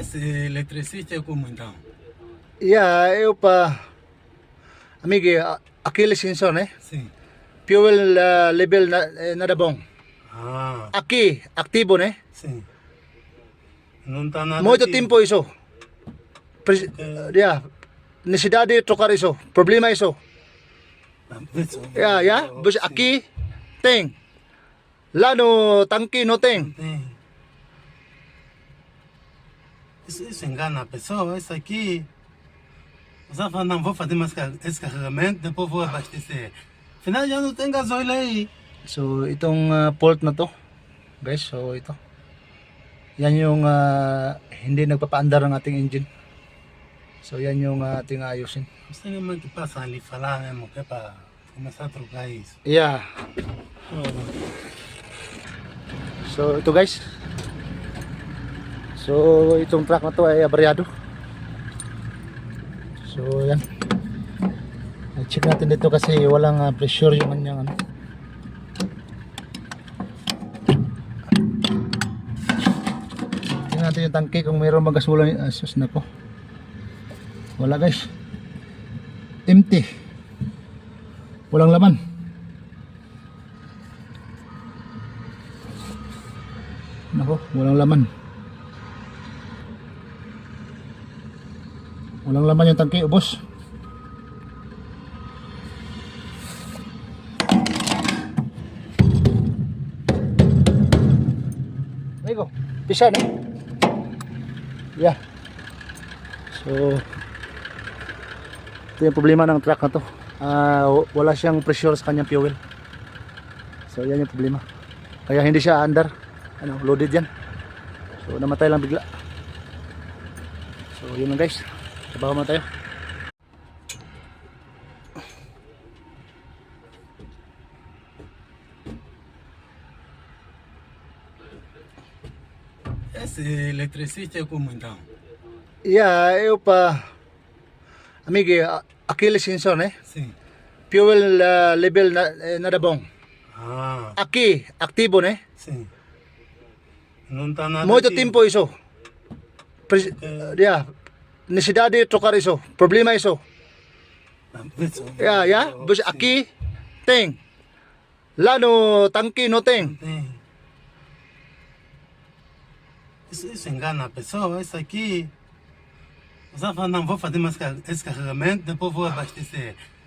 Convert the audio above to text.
Esse eletricista é como então? Yeah, eu pa amigi aqui licença, né? Sim. Fuel level nada bom. Ah, Aqui aktibo, né? sim. Não tá nada Muito aqui. tempo isso. Yeah, necessidade trocar isso. Problema isso. Yeah. Bus Sim. aqui tem. Lá no tanque não Não tem. tem. Isso engana a pessoa. Isso aqui. Você fala, não vou fazer mais esse carregamento, depois vou abastecer. Afinal, já não tem gasóleo aí. So itong fault na to, guys. So ito. Yan yung hindi nagpapaandar ng ating engine. So yan yung ating ayusin. Você nem que passa ali falar mesmo, que é para começar a trocar isso. Yeah. So ito guys. So itong truck na to ay abaryado. So yan. I-check natin dito kasi walang pressure yung kanyang ano. Tingnan natin yung tangke kung mayroon bang gasolina. Sus na po. Wala guys. Empty. Walang laman. Nako, walang laman. Walang laman yung tangke, ubos. Amigo, pisa na. Yeah. So, ito yung problema ng truck na to. Wala siyang pressure sa kanyang fuel. So, yan yung problema. Kaya hindi siya under. Loaded yan. So, namatay lang bigla. So, yun lang guys. Trabaho muna tayo. Esse eletricista é como então? Yeah, eu pa amigi aqui licença, né? Sim. Fuel level nada bom. Ah, Aqui aktibo, né? sim. Não tá nada Muito aqui. tempo isso. Yeah, necessidade trocar isso. Problema isso. Yeah. Bus aqui tem. Lá no tanque não tem. Tem. Isso engana a pessoa. Isso aqui. Você fala, não vou fazer mais esse carregamento, depois vou abastecer.